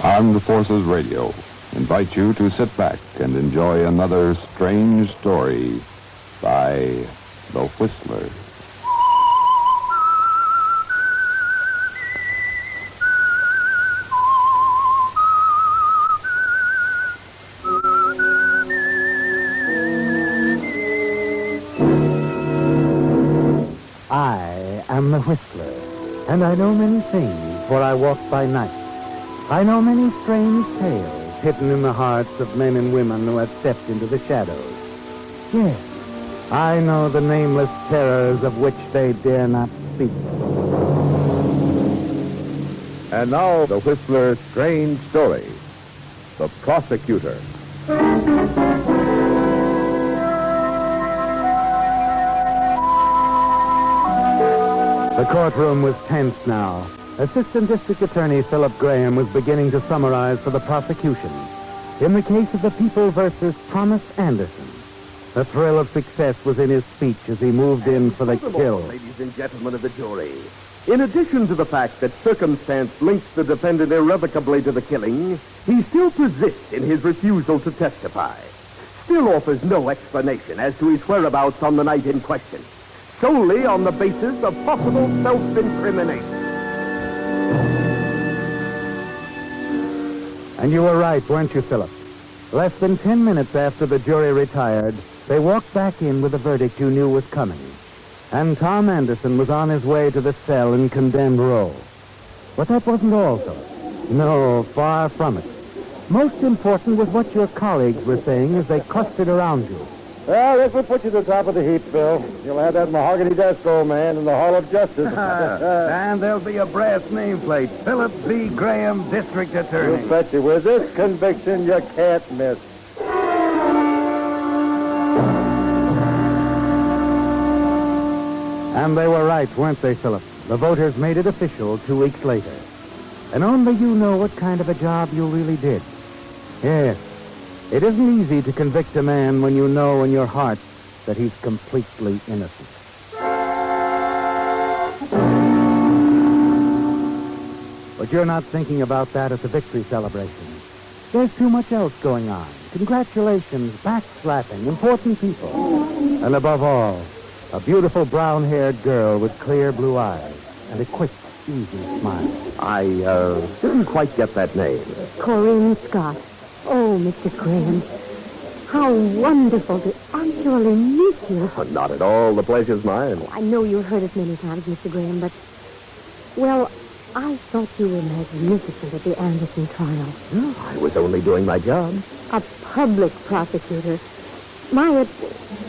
Armed Forces Radio invite you to sit back and enjoy another strange story by The Whistler. I am the Whistler, and I know many things, for I walk by night. I know many strange tales hidden in the hearts of men and women who have stepped into the shadows. Yes, I know the nameless terrors of which they dare not speak. And now, the Whistler's strange story, The Prosecutor. The courtroom was tense now. Assistant District Attorney Philip Graham was beginning to summarize for the prosecution. In the case of the People versus Thomas Anderson, the thrill of success was in his speech as he moved in for the kill. Ladies and gentlemen of the jury, in addition to the fact that circumstance links the defendant irrevocably to the killing, he still persists in his refusal to testify. Still offers no explanation as to his whereabouts on the night in question, solely on the basis of possible self-incrimination. And you were right, weren't you, Philip? Less than 10 minutes after the jury retired, they walked back in with a verdict you knew was coming. And Tom Anderson was on his way to the cell in condemned row. But that wasn't all, Philip. No, far from it. Most important was what your colleagues were saying as they clustered around you. Well, this will put you to the top of the heap, Phil. You'll have that mahogany desk, old man, in the Hall of Justice. And there'll be a brass nameplate, Philip B. Graham, District Attorney. You bet you. With this conviction, you can't miss. And they were right, weren't they, Philip? The voters made it official 2 weeks later. And only you know what kind of a job you really did. Yes, it isn't easy to convict a man when you know in your heart that he's completely innocent. But you're not thinking about that at the victory celebration. There's too much else going on. Congratulations, backslapping, important people. And above all, a beautiful brown-haired girl with clear blue eyes and a quick, easy smile. I didn't quite get that name. Corinne Scott. Oh, Mr. Graham, how wonderful to actually meet you. Oh, not at all. The pleasure's mine. I know you've heard it many times, Mr. Graham, but, well, I thought you were magnificent at the Anderson trial. No, I was only doing my job. A public prosecutor.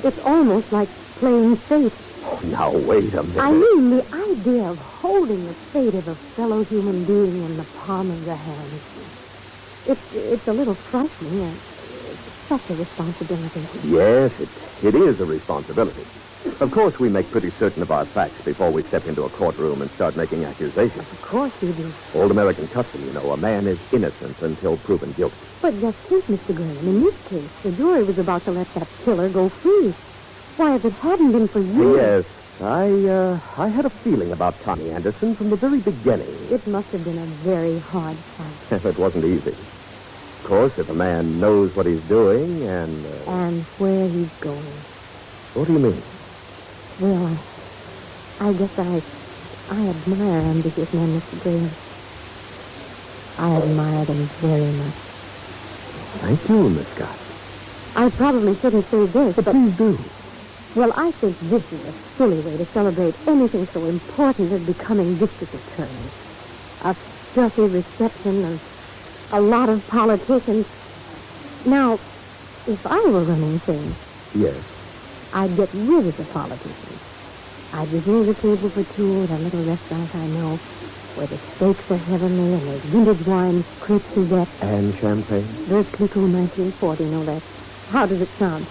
It's almost like playing fate. Oh, now, wait a minute. I mean, the idea of holding the fate of a fellow human being in the palm of your hand. It's a little frightening. It's such a responsibility. Yes, it is a responsibility. Of course, we make pretty certain of our facts before we step into a courtroom and start making accusations. Of course you do. Old American custom, you know, a man is innocent until proven guilty. But just think, Mr. Graham, in this case, the jury was about to let that killer go free. Why, if it hadn't been for you... Yes, I had a feeling about Tommy Anderson from the very beginning. It must have been a very hard fight. It wasn't easy. Of course, if a man knows what he's doing and... And where he's going. What do you mean? Well, I guess I admire ambitious men, Mr. Graham. I admire them very much. Thank you, Miss Scott. I probably shouldn't say this, but... Please do. Well, I think this is a silly way to celebrate anything so important as becoming district attorney. A stuffy reception and a lot of politicians. Now, if I were running things... Yes. I'd get rid of the politicians. I'd reserve a table for two at a little restaurant I know, where the steaks are heavenly and there's vintage wine, crepe Suzette. And champagne? There's Clicquot 1940, no less. How does it sound?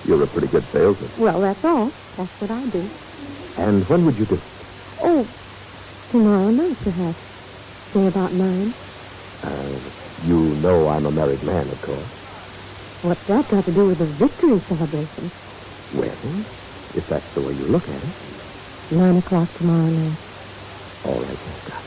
You're a pretty good salesman. Well, that's all. That's what I do. And when would you do it? Oh, tomorrow night, perhaps. Say about 9. You know I'm a married man, of course. What's that got to do with the victory celebration? Well, if that's the way you look at it. 9 o'clock tomorrow night. All right, Miss Scott.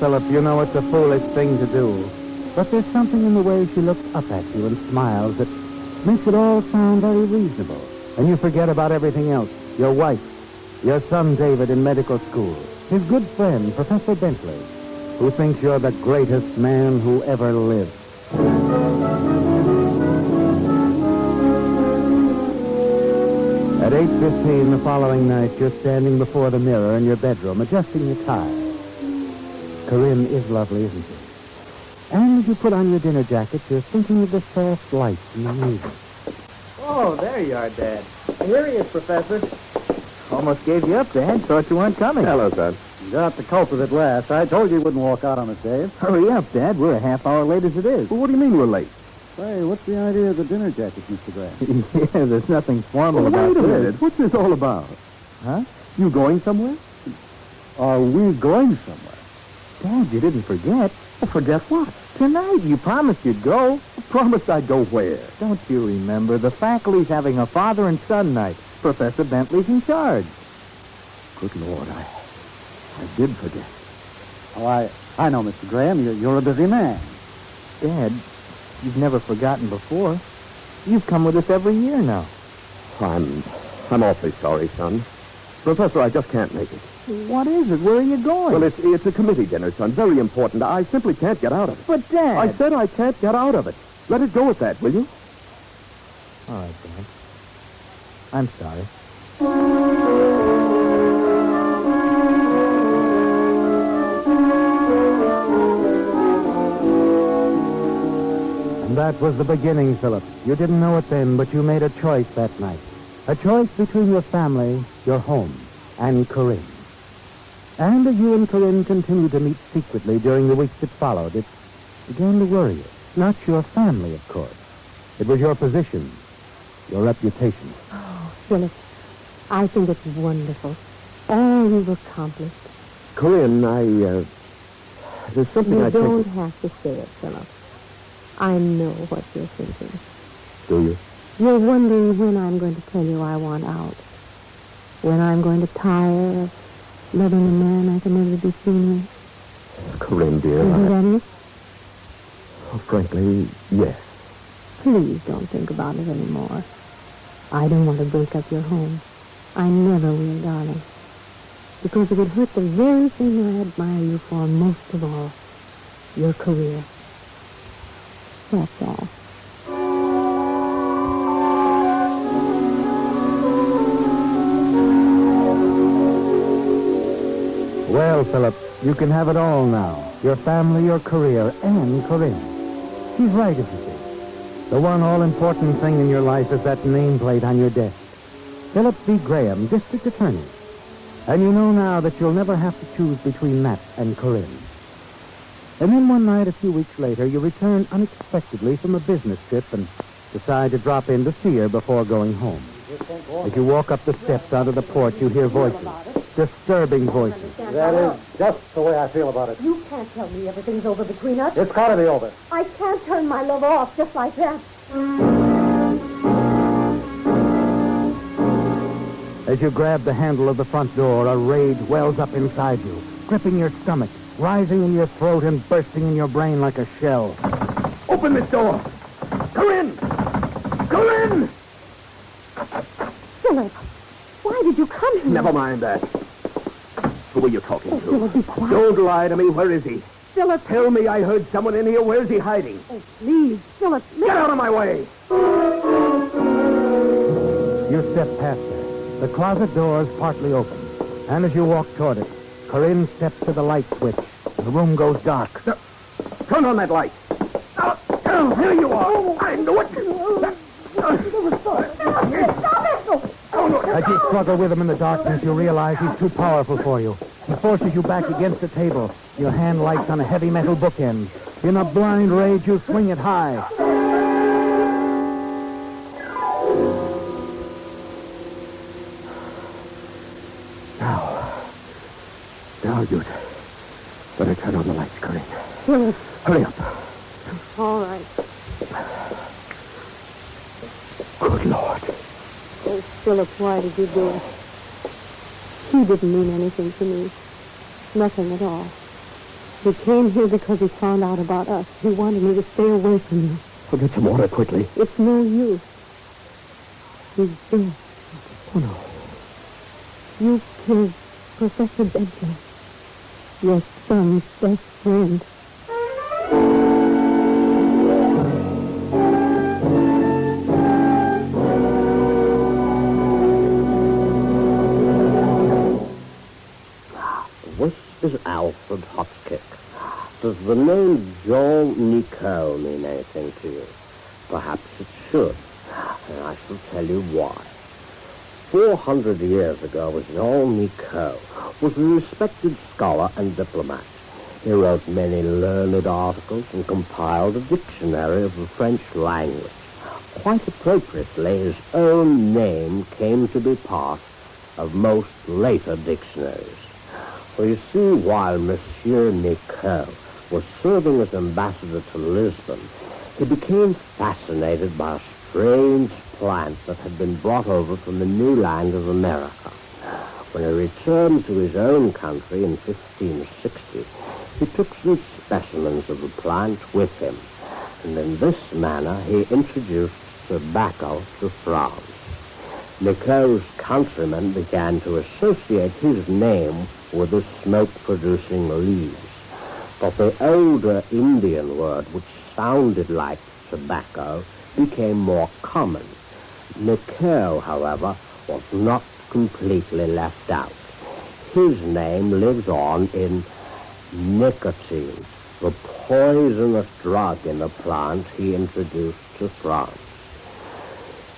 Philip, you know it's a foolish thing to do. But there's something in the way she looks up at you and smiles that makes it all sound very reasonable. And you forget about everything else. Your wife, your son David in medical school, his good friend, Professor Bentley, who thinks you're the greatest man who ever lived. At 8:15 the following night, you're standing before the mirror in your bedroom, adjusting your tie. Corinne is lovely, isn't she? And as you put on your dinner jacket, you're thinking of the soft lights in the music. Oh, there you are, Dad. Here he is, Professor. Almost gave you up, Dad. Thought you weren't coming. Hello, son. You got the culprit at last. I told you wouldn't walk out on us, Dave. Hurry up, Dad. We're a half hour late as it is. Well, what do you mean we're late? Say, what's the idea of the dinner jacket, Mr. Graham? Yeah, there's nothing formal about Wait a this. minute. What's this all about? Huh? You going somewhere? Are we going somewhere? Dad, you didn't forget. Well, forget what? Tonight, you promised you'd go. Promised I'd go where? Don't you remember? The faculty's having a father and son night. Professor Bentley's in charge. Good Lord, I did forget. Oh, I know, Mr. Graham. You're a busy man. Dad, you've never forgotten before. You've come with us every year now. I'm awfully sorry, son. Professor, I just can't make it. What is it? Where are you going? Well, it's a committee dinner, son. Very important. I simply can't get out of it. But, Dad... I said I can't get out of it. Let it go at that, will you? All right, Dad. I'm sorry. And that was the beginning, Philip. You didn't know it then, but you made a choice that night. A choice between your family, your home, and Corinne. And as you and Corinne continued to meet secretly during the weeks that followed, it began to worry you. Not your family, of course. It was your position, your reputation. Oh, Philip, I think it's wonderful. All you've accomplished. Corinne, there's something You I don't think... have to say it, Philip. I know what you're thinking. Do you? You're wondering when I'm going to tell you I want out. When I'm going to tire of loving a man I can never be seen with. Corinne, dear, Isn't that it? frankly, yes. Please don't think about it anymore. I don't want to break up your home. I never will, darling. Because it would hurt the very thing I admire you for most of all. Your career. That's all. Well, Philip, you can have it all now. Your family, your career, and Corinne. She's right, isn't she? The one all-important thing in your life is that nameplate on your desk. Philip B. Graham, District Attorney. And you know now that you'll never have to choose between that and Corinne. And then one night, a few weeks later, you return unexpectedly from a business trip and decide to drop in to see her before going home. As you walk up the steps out of the porch, you hear voices. Disturbing voices. That is just the way I feel about it. You can't tell me everything's over between us. It's got to be over. I can't turn my love off just like that. As you grab the handle of the front door, a rage wells up inside you, gripping your stomach, rising in your throat and bursting in your brain like a shell. Open this door! Corinne! Corinne! Philip, why did you come here? Never mind that. Who are you talking Oh, to? Philip, be quiet. Don't lie to me. Where is he? Philip. Tell me I heard someone in here. Where's he hiding? Oh, please, Philip. Get out of my way! You step past her. The closet door is partly open. And as you walk toward it, Corinne steps to the light switch. The room goes dark. Turn on that light. Here you are. I knew it. As you struggle with him in the darkness, you realize he's too powerful for you. He forces you back against the table. Your hand lights on a heavy metal bookend. In a blind rage, you swing it high. Now you'd better turn on the lights, Corinne. Philip. Hurry up. All right. Good Lord. Oh, Philip, why did you do it? He didn't mean anything to me. Nothing at all. He came here because he found out about us. He wanted me to stay away from you. Oh, get some water quickly. It's no use. He's dead. Oh, no. You killed Professor Bentley, your son's best friend. This is Alfred Hotkick. Does the name John Nico mean anything to you? Perhaps it should, and I shall tell you why. 400 years ago, Jean Nico was a respected scholar and diplomat. He wrote many learned articles and compiled a dictionary of the French language. Quite appropriately, his own name came to be part of most later dictionaries. For you see, while Monsieur Nico was serving as ambassador to Lisbon, he became fascinated by a strange plant that had been brought over from the new land of America. When he returned to his own country in 1560, he took some specimens of the plant with him, and in this manner he introduced tobacco to France. Nico's countrymen began to associate his name with the smoke-producing leaves. But the older Indian word, which sounded like tobacco, became more common. Nico, however, was not completely left out. His name lives on in nicotine, the poisonous drug in the plant he introduced to France.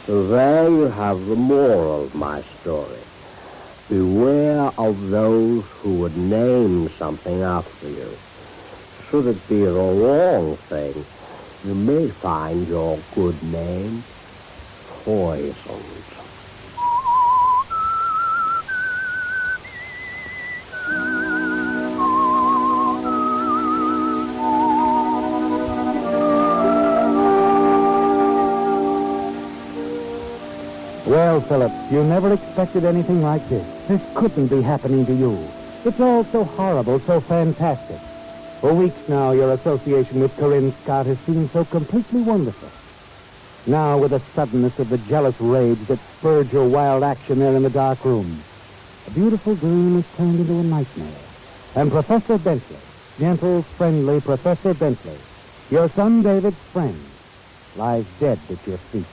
So there you have the moral of my story. Beware of those who would name something after you. Should it be the wrong thing, you may find your good name poisoned. Well, Philip, you never expected anything like this. This couldn't be happening to you. It's all so horrible, so fantastic. For weeks now, your association with Corinne Scott has seemed so completely wonderful. Now, with the suddenness of the jealous rage that spurred your wild action there in the dark room, a beautiful dream is turned into a nightmare. And Professor Bentley, gentle, friendly Professor Bentley, your son David's friend, lies dead at your feet.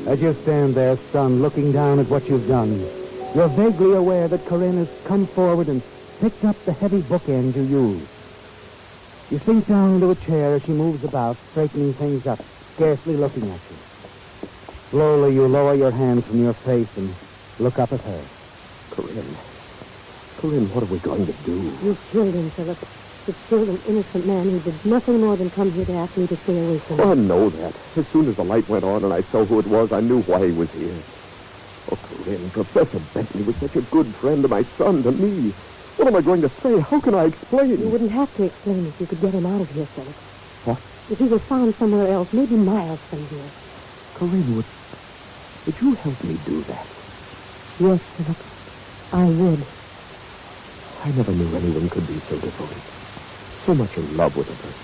As you stand there, son, looking down at what you've done, you're vaguely aware that Corinne has come forward and picked up the heavy bookend you used. You sink down into a chair as she moves about, straightening things up, scarcely looking at you. Slowly, you lower your hand from your face and look up at her. Corinne, what are we going to do? You killed him, Philip. You killed an innocent man who did nothing more than come here to ask me to stay away from him. Oh, I know that. As soon as the light went on and I saw who it was, I knew why he was here. Oh, Corinne, Professor Bentley was such a good friend to my son, to me. What am I going to say? How can I explain? You wouldn't have to explain if you could get him out of here, Philip. What? If he was found somewhere else, maybe miles from here. Corinne, would you help me do that? Yes, Philip. I would. I never knew anyone could be so devoted. So much in love with a person.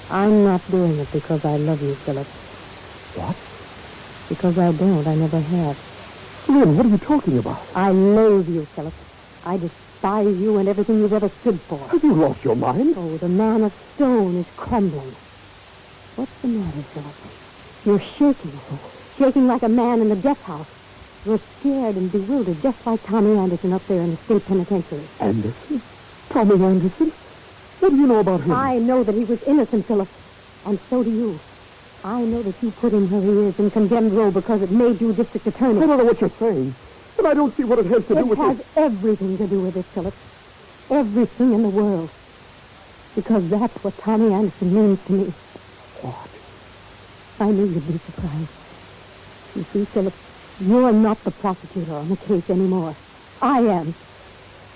I'm not doing it because I love you, Philip. What? Because I don't. I never have. Corinne, what are you talking about? I loathe you, Philip. I despise you and everything you've ever stood for. Have you lost your mind? Oh, the man of stone is crumbling. What's the matter, Philip? You're shaking. Shaking like a man in the death house. You're scared and bewildered, just like Tommy Anderson up there in the state penitentiary. Anderson? Tommy Anderson? What do you know about him? I know that he was innocent, Philip. And so do you. I know that you put him where he is in condemned row because it made you district attorney. I don't know what you're saying. But I don't see what it has to do with it. It has everything to do with it, Philip. Everything in the world. Because that's what Tommy Anderson means to me. What? I knew you'd be surprised. You see, Philip, you're not the prosecutor on the case anymore. I am.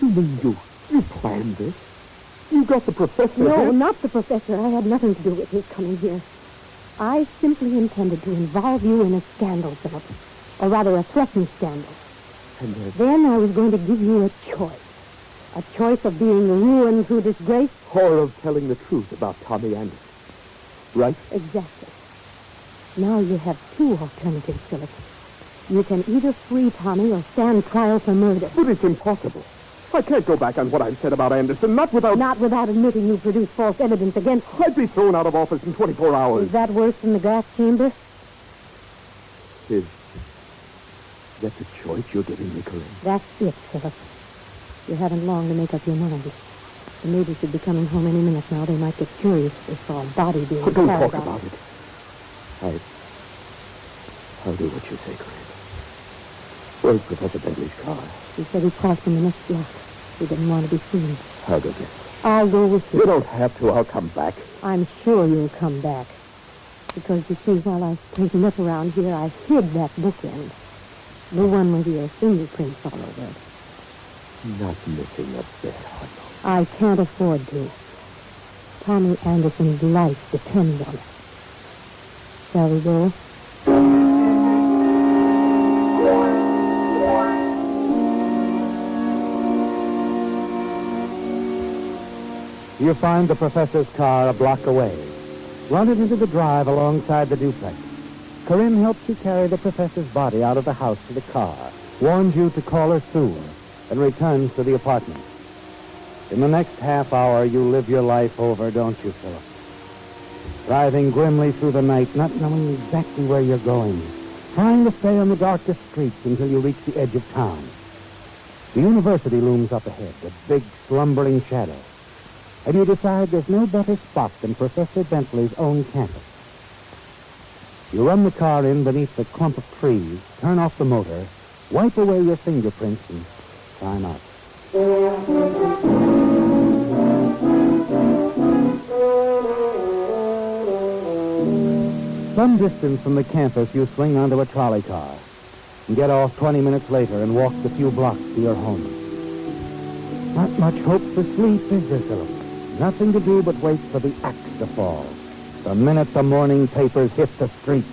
You mean you planned this? You got the professor No, here? not the professor. I had nothing to do with his coming here. I simply intended to involve you in a scandal, Philip. Or rather, a threatened scandal. And then I was going to give you a choice. A choice of being ruined through disgrace? Or of telling the truth about Tommy Anderson. Right? Exactly. Now you have two alternatives, Philip. You can either free Tommy or stand trial for murder. But it's impossible. I can't go back on what I've said about Anderson, not without... Not without admitting you produced false evidence against him. I'd be thrown out of office in 24 hours. Is that worse than the gas chamber? Is that the choice you're giving me, Corinne? That's it, Philip. You haven't long to make up your mind. The neighbors should be coming home any minute now. They might get curious if they saw a body being Don't carried talk out. about it. I'll do what you say, Corinne. Where's Professor Bentley's car? He said he crossed in the next block. He didn't want to be seen. I'll go get it. I'll go with you. You don't have to. I'll come back. I'm sure you'll come back. Because, you see, while I was taking up around here, I hid that bookend. The one with your fingerprints all over it. Not missing a bit, Harlow. I can't afford to. Tommy Anderson's life depends on it. Shall we go? You find the professor's car a block away. Run it into the drive alongside the duplex. Corinne helps you carry the professor's body out of the house to the car, warns you to call her soon, and returns to the apartment. In the next half hour, you live your life over, don't you, Philip? Driving grimly through the night, not knowing exactly where you're going, trying to stay on the darkest streets until you reach the edge of town. The university looms up ahead, a big, slumbering shadow. And you decide there's no better spot than Professor Bentley's own campus. You run the car in beneath the clump of trees, turn off the motor, wipe away your fingerprints, and climb out. Some distance from the campus, you swing onto a trolley car and get off 20 minutes later and walk the few blocks to your home. Not much hope for sleep, is there, Philip? Nothing to do but wait for the axe to fall. The minute the morning papers hit the streets.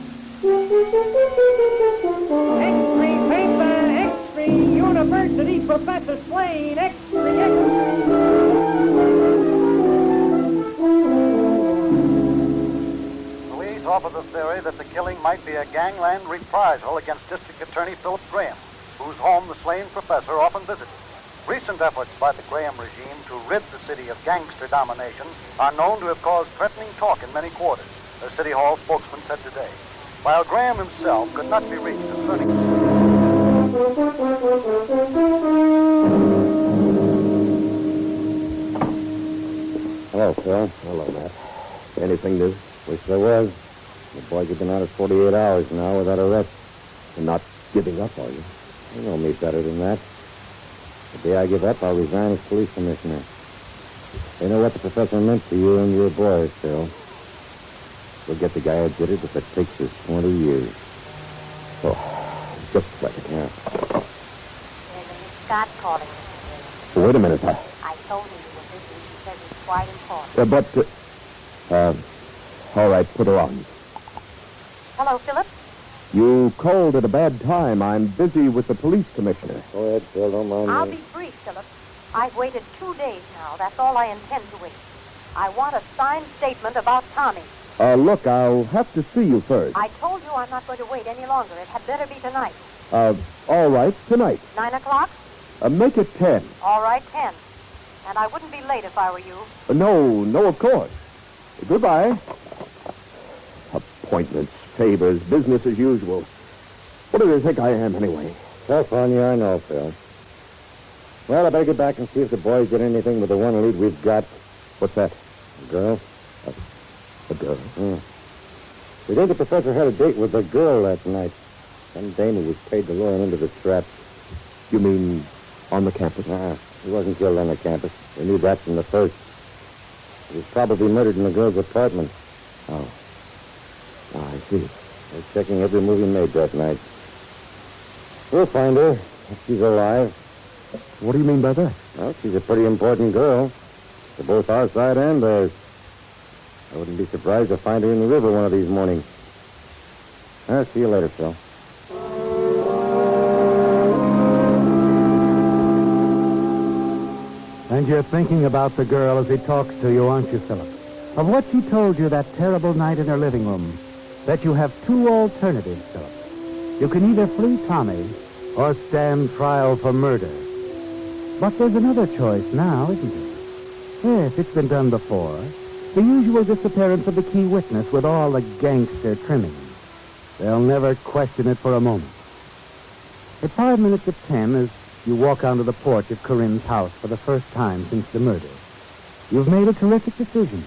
X-ray paper, X-ray University Professor Swain, X-ray. Police offer the theory that the killing might be a gangland reprisal against District Attorney Philip Graham, whose home the slain professor often visited. Recent efforts by the Graham regime to rid the city of gangster domination are known to have caused threatening talk in many quarters, a City Hall spokesman said today. While Graham himself could not be reached concerning... Hello, Phil. Hello, Matt. Anything new? Wish there was. The boys have been out of 48 hours now without arrest. You're not giving up, are you? You know me better than that. The day I give up, I'll resign as police commissioner. They know what the professor meant to you and your boys, Phil. We'll get the guy who did it if it takes us 20 years. Oh, just a second. Yeah. There's a Miss Scott calling me. Wait a minute. I told her you were busy. She says it's quite important. All right, put her on. Hello, Philip? You called at a bad time. I'm busy with the police commissioner. Go ahead, Phil. Don't mind I'll me. be brief, Philip. I've waited 2 days now. That's all I intend to wait. I want a signed statement about Tommy. Look, I'll have to see you first. I told you I'm not going to wait any longer. It had better be tonight. All right, tonight. 9 o'clock? Make it 10. All right, 10. And I wouldn't be late if I were you. No, of course. Goodbye. Appointments, favors, business as usual. What do they think I am, anyway? Tough on you, I know, Phil. Well, I better get back and see if the boys did anything with the one lead we've got. What's that? The girl? A girl? We think the professor had a date with the girl that night. Some dame who was paid to lure him into the trap. You mean on the campus? He wasn't killed on the campus. We knew that from the first. He was probably murdered in the girl's apartment. Oh, I see. We're checking every move he made that night. We'll find her if she's alive. What do you mean by that? Well, she's a pretty important girl. For both our side and theirs. I wouldn't be surprised to find her in the river one of these mornings. I'll see you later, Phil. And you're thinking about the girl as he talks to you, aren't you, Philip? Of what she told you that terrible night in her living room. That you have two alternatives, Philip. You can either flee Tommy or stand trial for murder. But there's another choice now, isn't there? Yes, it's been done before. The usual disappearance of the key witness with all the gangster trimmings. They'll never question it for a moment. At 5 minutes of 10, as you walk onto the porch of Corinne's house for the first time since the murder, you've made a terrific decision.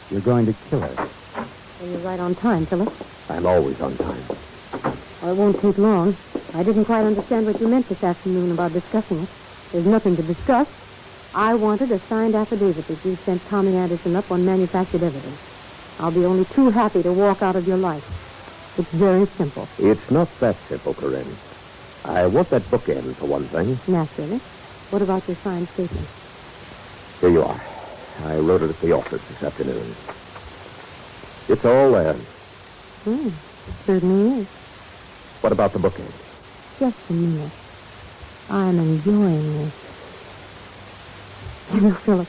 You're going to kill her. Well, you're right on time, Philip. I'm always on time. Well, it won't take long. I didn't quite understand what you meant this afternoon about discussing it. There's nothing to discuss. I wanted a signed affidavit that you sent Tommy Anderson up on manufactured evidence. I'll be only too happy to walk out of your life. It's very simple. It's not that simple, Corinne. I want that bookend, for one thing. Naturally. What about your signed statement? Here you are. I wrote it at the office this afternoon. It's all there. It certainly is. What about the bookend? Just a minute. I'm enjoying this. You know, Philip,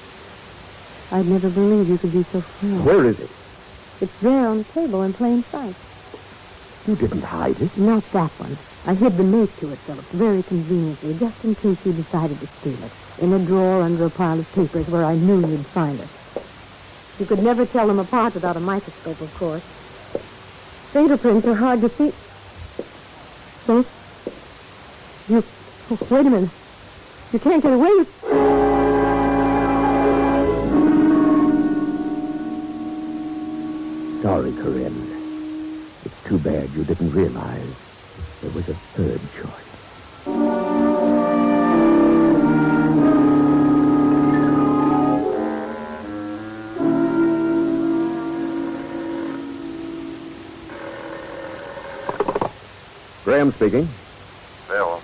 I'd never believe you could be so frank. Where is it? It's there on the table in plain sight. You didn't hide it. Not that one. I hid the note to it, Philip, very conveniently, just in case you decided to steal it. In a drawer under a pile of papers where I knew you'd find it. You could never tell them apart without a microscope, of course. Fingerprints are hard to see. So, wait a minute. You can't get away with... Sorry, Corinne. It's too bad you didn't realize there was a third choice. Graham speaking. Bill,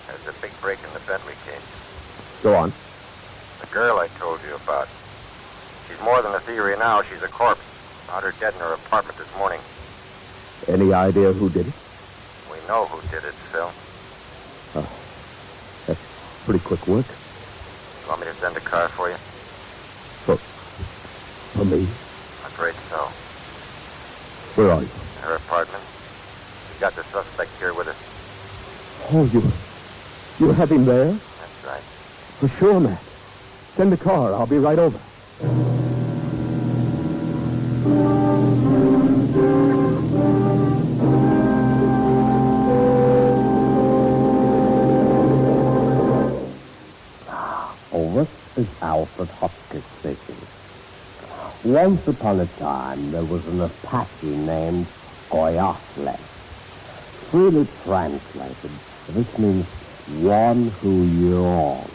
there's a big break in the Bentley case. Go on. The girl I told you about. She's more than a theory now. She's a corpse. Found her dead in her apartment this morning. Any idea who did it? We know who did it, Phil. Oh, that's pretty quick work. You want me to send a car for you? For me? I'm afraid so. Where are you? Her apartment. We got the suspect here with us. Oh, you have him there? That's right. For sure, Matt. Send the car. I'll be right over. This is Alfred Hopkins speaking. Once upon a time, there was an Apache named Goyafle. Freely translated, this means one who yawns.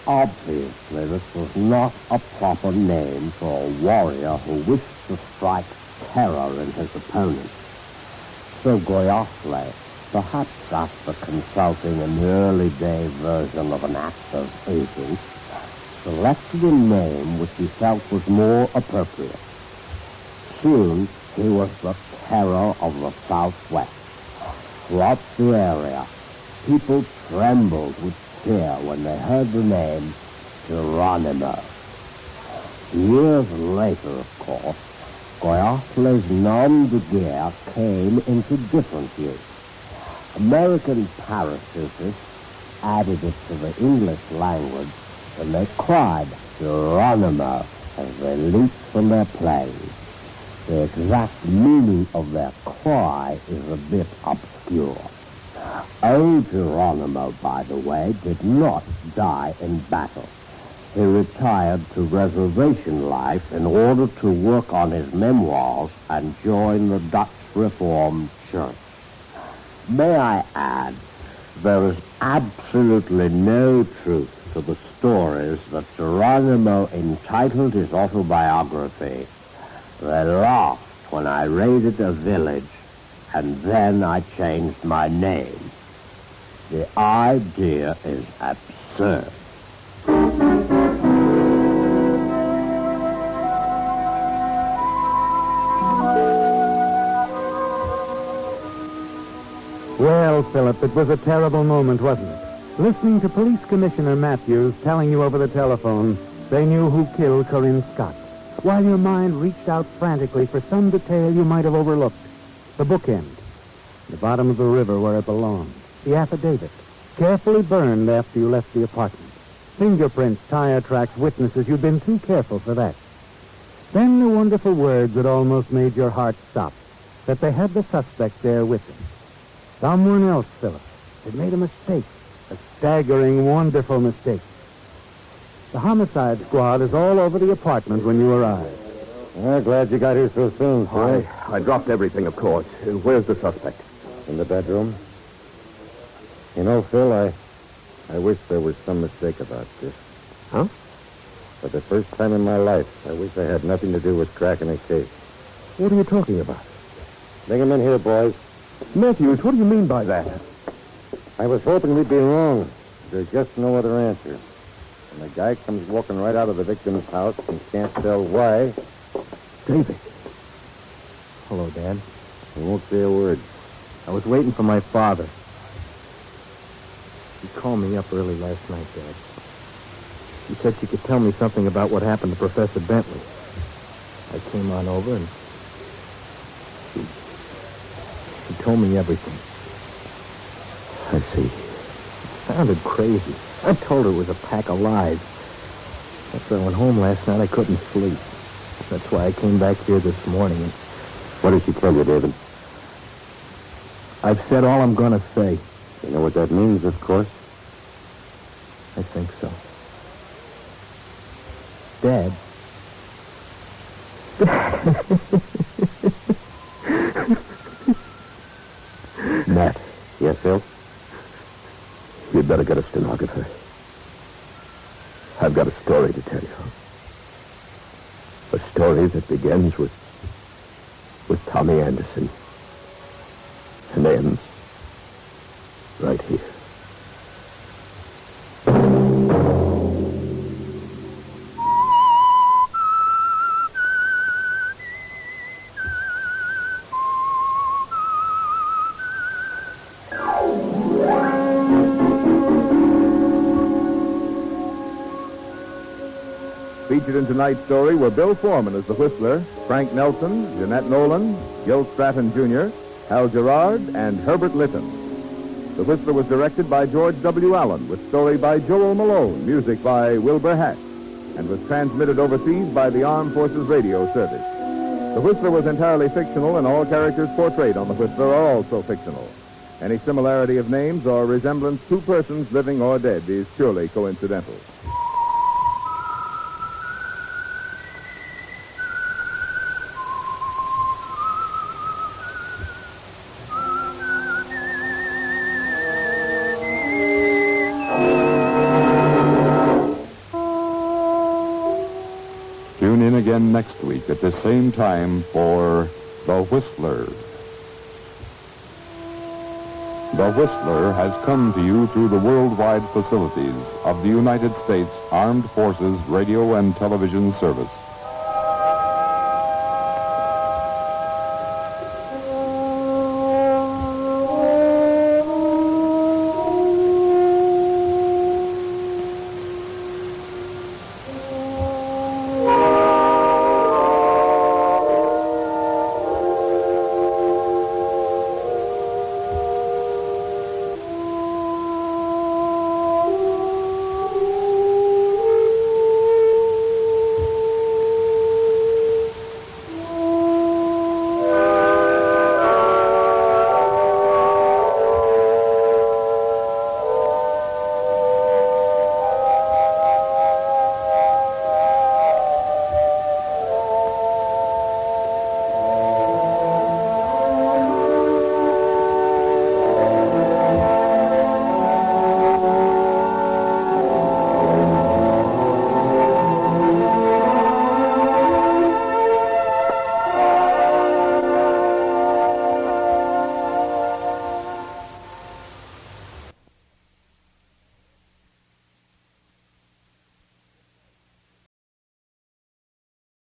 Obviously, this was not a proper name for a warrior who wished to strike terror in his opponent. So Goyafle, perhaps after consulting an early-day version of an actor's agent, selected a name which he felt was more appropriate. Soon, he was the terror of the Southwest. Throughout the area, people trembled with fear when they heard the name Geronimo. Years later, of course, Goyafle's nom de guerre came into different use. American parachutists added it to the English language when they cried Geronimo as they leaped from their planes. The exact meaning of their cry is a bit obscure. Old Geronimo, by the way, did not die in battle. He retired to reservation life in order to work on his memoirs and join the Dutch Reformed Church. May I add, there is absolutely no truth to the stories that Geronimo entitled his autobiography, "They laughed when I raided a village, and then I changed my name." The idea is absurd. Well, Philip, it was a terrible moment, wasn't it? Listening to Police Commissioner Matthews telling you over the telephone they knew who killed Corinne Scott, while your mind reached out frantically for some detail you might have overlooked. The bookend, the bottom of the river where it belonged, the affidavit, carefully burned after you left the apartment. Fingerprints, tire tracks, witnesses, you'd been too careful for that. Then the wonderful words that almost made your heart stop, that they had the suspect there with them. Someone else, Philip, had made a mistake, a staggering, wonderful mistake. The homicide squad is all over the apartment when you arrive. I'm glad you got here so soon, sir. I dropped everything, of course. Where's the suspect? In the bedroom. You know, Phil, I wish there was some mistake about this. Huh? For the first time in my life, I wish I had nothing to do with cracking a case. What are you talking about? Bring him in here, boys. Matthews, what do you mean by that? I was hoping we'd be wrong. There's just no other answer. When a guy comes walking right out of the victim's house and can't tell why... David. Hello, Dad. He won't say a word. I was waiting for my father. She called me up early last night, Dad. She said she could tell me something about what happened to Professor Bentley. I came on over and she told me everything. I see. It sounded crazy. I told her it was a pack of lies. After I went home last night, I couldn't sleep. That's why I came back here this morning. And What did she tell you, David? I've said all I'm going to say. You know what that means, of course. I think so. Dad. Matt, Yes, Phil? you'd better get a stenographer. I've got a story to tell you. A story that begins with Tommy Anderson and ends right here. Featured in tonight's story were Bill Foreman as the Whistler, Frank Nelson, Jeanette Nolan, Gil Stratton Jr., Hal Gerard, and Herbert Litton. The Whistler was directed by George W. Allen, with story by Joel Malone, music by Wilbur Hatch, and was transmitted overseas by the Armed Forces Radio Service. The Whistler was entirely fictional, and all characters portrayed on The Whistler are also fictional. Any similarity of names or resemblance to persons living or dead is purely coincidental. Tune in again next week at the same time for The Whistler. The Whistler has come to you through the worldwide facilities of the United States Armed Forces Radio and Television Service.